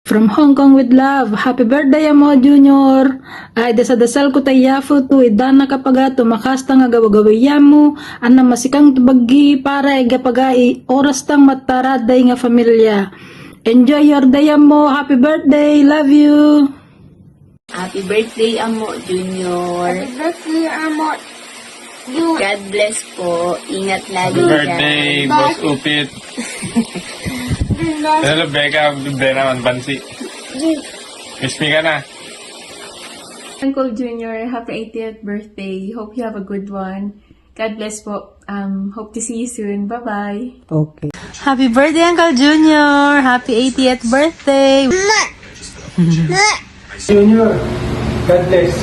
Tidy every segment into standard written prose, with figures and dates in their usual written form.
From Hong Kong with love. Happy birthday mo, Junior. Ay, dasal ko tayafu to. Idana kapag tumakasta nga gawagawaya mo. Ana masikang tubagi para igapagai. Oras tang mataraday nga familia. Enjoy your day mo. Happy birthday. Love you. Happy birthday, Amo Junior. Happy birthday, Amo. God bless po. Ingat lagi Happy birthday, Boss Upit. Hello, Becca. Birthday naman, Bansi. Miss me ka na. Uncle Junior, happy 80th birthday. Hope you have a good one. God bless po. Hope to see you soon. Bye-bye. Okay. Happy birthday, Uncle Junior! Happy 80th birthday! Junior, God bless.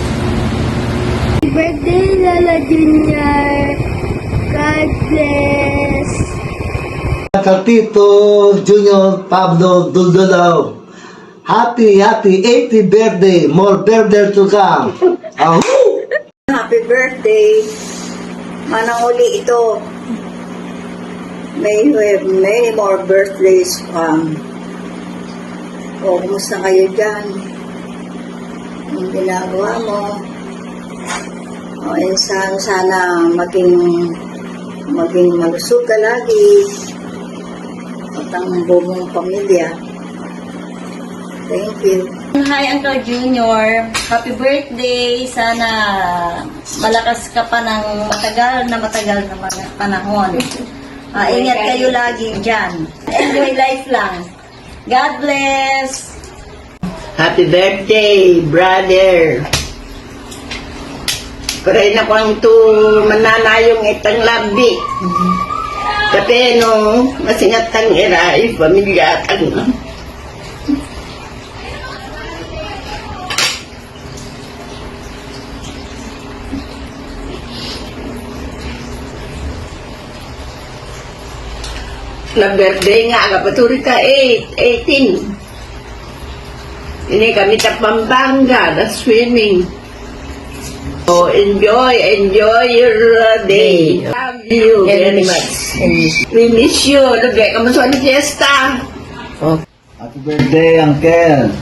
Happy birthday, Lola Junior. God bless. Tito Junior Pablo Duldulaw. Happy 80th birthday. More birthday to come. Happy birthday. Manang uli ito. May many more birthdays. Kumusta kayo dyan? Ang ginagawa mo? Sana maging malusog ka lagi. At ang buong pamilya. Thank you. Hi, Uncle Junior. Happy birthday. Sana malakas ka pa ng matagal na panahon. Ingat kayo lagi dyan. Enjoy life lang. God bless. Happy birthday, brother. Karay na kong to mananayong itang labi. Kasi no, masingat tang iray, pamilya tang. Na-birthday nga, kapaturi ka 18. Ini kami sa Pampanga, the swimming. So, enjoy your day. Love you very much. We miss you. Lugay ka mo sa fiesta. Happy birthday, Uncle.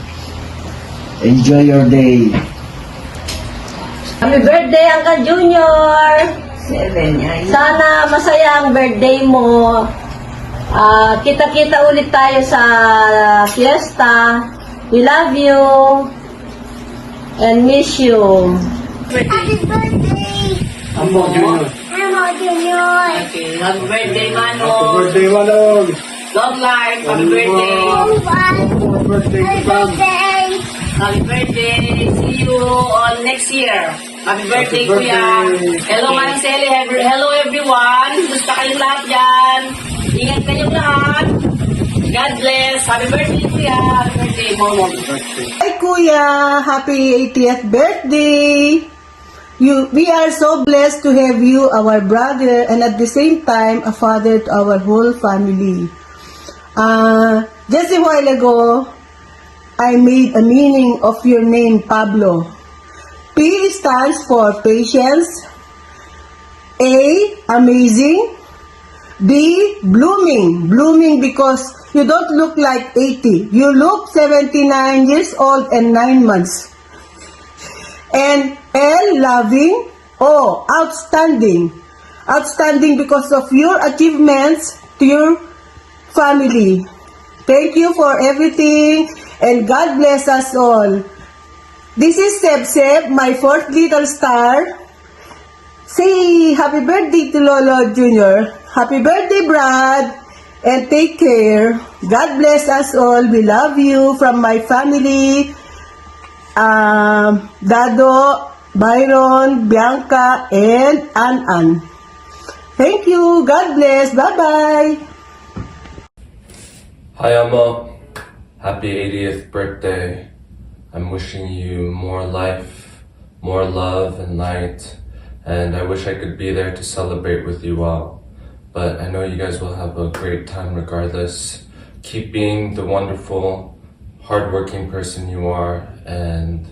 Enjoy your day. Happy birthday, Uncle Junior. 7 yan. Sana masaya ang birthday mo. Kita-kita ulit tayo sa fiesta. We love you and miss you. Happy birthday, Amo Junior. Amo Junior. Okay, happy birthday, Happy Manong. birthday, Manong. Long life, happy birthday. Happy birthday, Happy Pam. birthday. Happy birthday. See you on next year. Happy birthday, Happy Kuya. birthday. Hello, Manang Sally. Hello, everyone. Gusto kayong lahat dyan. Ingat kayong lahat. God bless. Happy birthday, Kuya. Happy birthday, Momo. Hi, Kuya! Happy 80th birthday! We are so blessed to have you, our brother, and at the same time, a father to our whole family. Just a while ago, I made a meaning of your name, Pablo. P stands for patience. A, amazing. B, blooming. Blooming because you don't look like 80. You look 79 years old and 9 months. And L, loving. O, outstanding. Outstanding because of your achievements to your family. Thank you for everything and God bless us all. This is Seb, my fourth little star. Say happy birthday to Lolo Junior. Happy birthday, Brad. And take care. God bless us all. We love you from my family. Dado, Byron, Bianca, and An. Thank you. God bless. Bye-bye. Hi, Emma. Happy 80th birthday. I'm wishing you more life, more love and light, and I wish I could be there to celebrate with you all. But I know you guys will have a great time regardless. Keep being the wonderful, hardworking person you are, and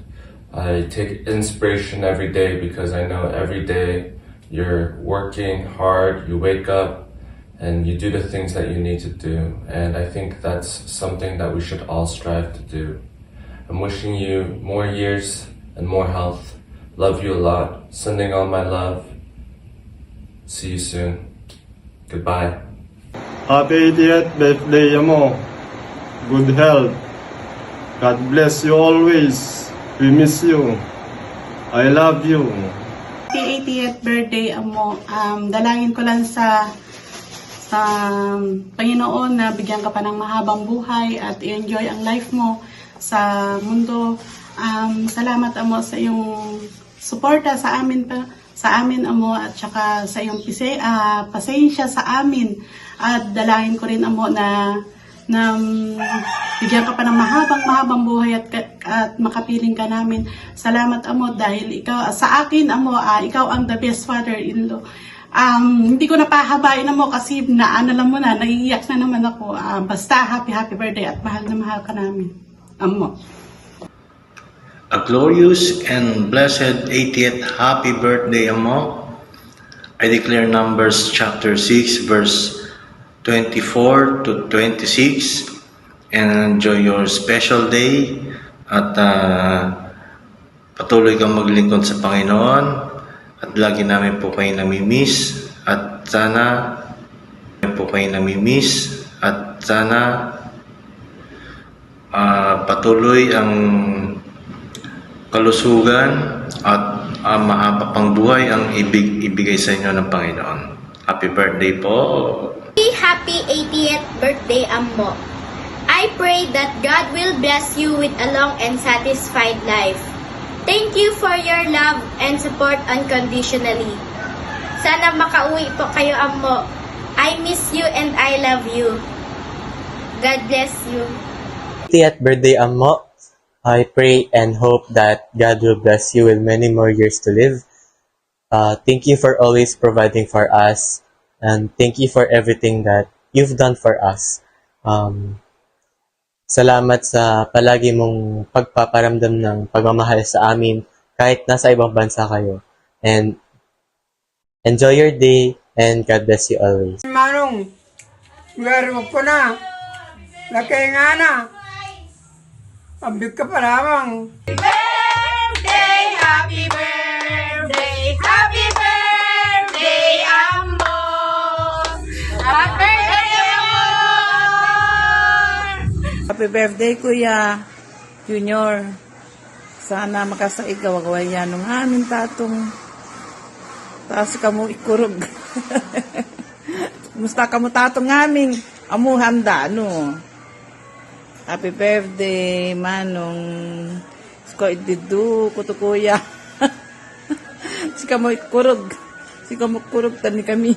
I take inspiration every day because I know every day you're working hard, you wake up, and you do the things that you need to do. And I think that's something that we should all strive to do. I'm wishing you more years and more health. Love you a lot. Sending all my love. See you soon. Goodbye. Happy 80th birthday mo. Good health. God bless you always. We miss you. I love you. Happy 80th birthday, Amo. Dalangin ko lang sa Panginoon na bigyan ka pa ng mahabang buhay at i-enjoy ang life mo sa mundo. Salamat, Amo, sa iyong suporta sa amin Amo, at saka sa iyong pasensya sa amin. At dalangin ko rin, Amo, na bigyan ka pa ng mahabang buhay at makapiling ka namin. Salamat, Amo, dahil ikaw, sa akin, Amo, ikaw ang the best father-in-law. Hindi ko napahabain, Amo, kasi alam mo na, naiiyak na naman ako. Basta, happy birthday at mahal na mahal ka namin, Amo. A glorious and blessed 80th happy birthday, Amo. I declare Numbers chapter 6 verse 24 to 26, and enjoy your special day at patuloy kang maglingkod sa Panginoon at lagi namin po kayo namimiss at sana patuloy ang kalusugan at mahaba pang buhay ang ibigay sa inyo ng Panginoon. Happy birthday po! Happy 80th birthday, Amo. I pray that God will bless you with a long and satisfied life. Thank you for your love and support unconditionally. Sana makauwi po kayo, Amo. I miss you and I love you. God bless you. 80th birthday, Amo. I pray and hope that God will bless you with many more years to live. Thank you for always providing for us, and thank you for everything that you've done for us. Salamat sa palagi mong pagpaparamdam ng pagmamahal sa amin kahit nasa ibang bansa kayo. And enjoy your day and God bless you always. Manong, garo po na. Lakay nga na. Pabig ka pa lamang. Happy birthday, Amo. Happy birthday, Amo. Happy birthday, Kuya Junior. Sana makasaig gawagawayan ng amin tatong. Taas ka mo ikurog. Musta ka mo tatong amin? Amo handa, no? Happy birthday, Manong. Sko ididu, kutukuya. Sika mo kurog tani kami.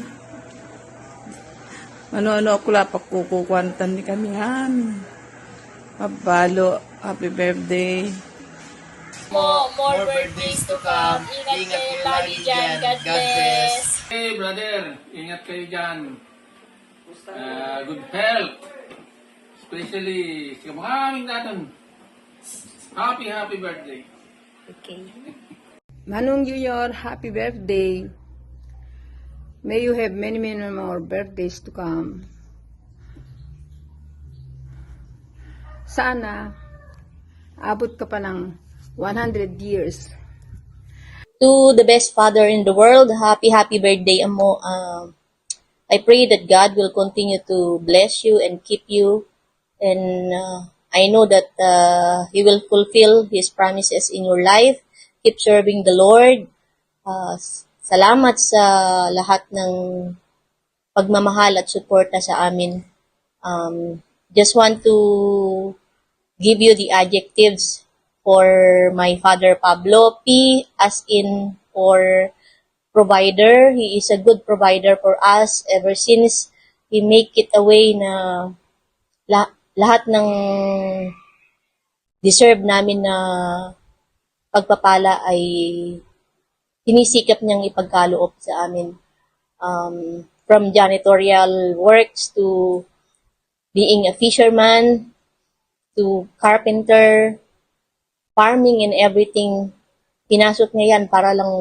Ano ako lapak kukukuantan ni kami, han. Mabalo, happy birthday. More birthdays to come. Ingat kayo lagi dyan. God bless. Hey brother, ingat kayo dyan. Good health. Especially sa maraming natin. Happy birthday. Manong Junior, happy birthday. May you have many more birthdays to come. Sana, abot ka pa ng 100 years. To the best father in the world, happy birthday, Amo. I pray that God will continue to bless you and keep you. And I know that He will fulfill His promises in your life. Keep serving the Lord. Salamat sa lahat ng pagmamahal at suporta sa amin. Just want to give you the adjectives for my father Pablo. P as in for provider. He is a good provider for us ever since he make it a way na lahat ng deserve namin na pagpapala ay sinisikap niyang ipagkaloob sa amin. From janitorial works to being a fisherman, to carpenter, farming and everything, pinasok niya yan para lang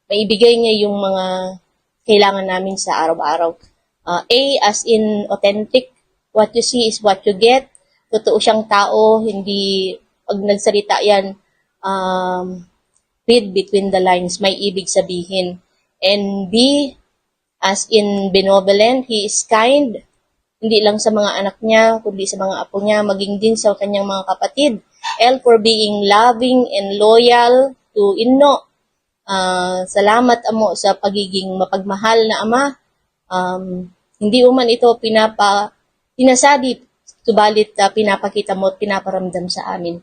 maibigay niya yung mga kailangan namin sa araw-araw. A as in authentic, what you see is what you get. Totoo siyang tao, hindi pag nagsalita yan, read between the lines, may ibig sabihin. And B as in benevolent, he is kind, hindi lang sa mga anak niya, kundi sa mga apo niya, maging din sa kanyang mga kapatid. L for being loving and loyal to Inno. Salamat amo sa pagiging mapagmahal na ama. Hindi man ito pinasabi, subalit pinapakita mo at pinaparamdam sa amin.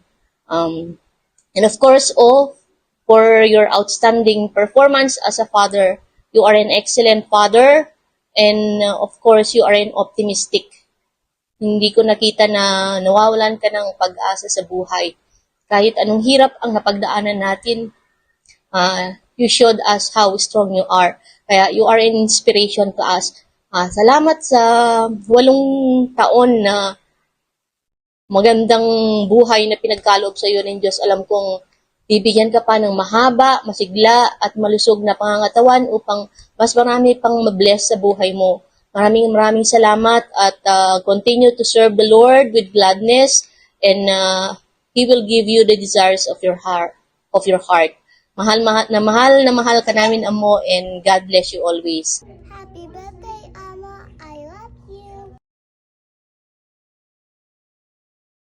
And of course, O for your outstanding performance as a father. You are an excellent father, and of course, you are an optimistic. Hindi ko nakita na nawawalan ka ng pag-asa sa buhay. Kahit anong hirap ang napagdaanan natin, you showed us how strong you are. Kaya you are an inspiration to us. Salamat sa 8 taon na magandang buhay na pinagkaloob sa iyo ng Diyos. Alam kong bibigyan ka pa ng mahaba, masigla, at malusog na pangangatawan upang mas marami pang mabless sa buhay mo. Maraming salamat at continue to serve the Lord with gladness, and He will give you the desires of your heart. Mahal na mahal ka namin, Amo, and God bless you always.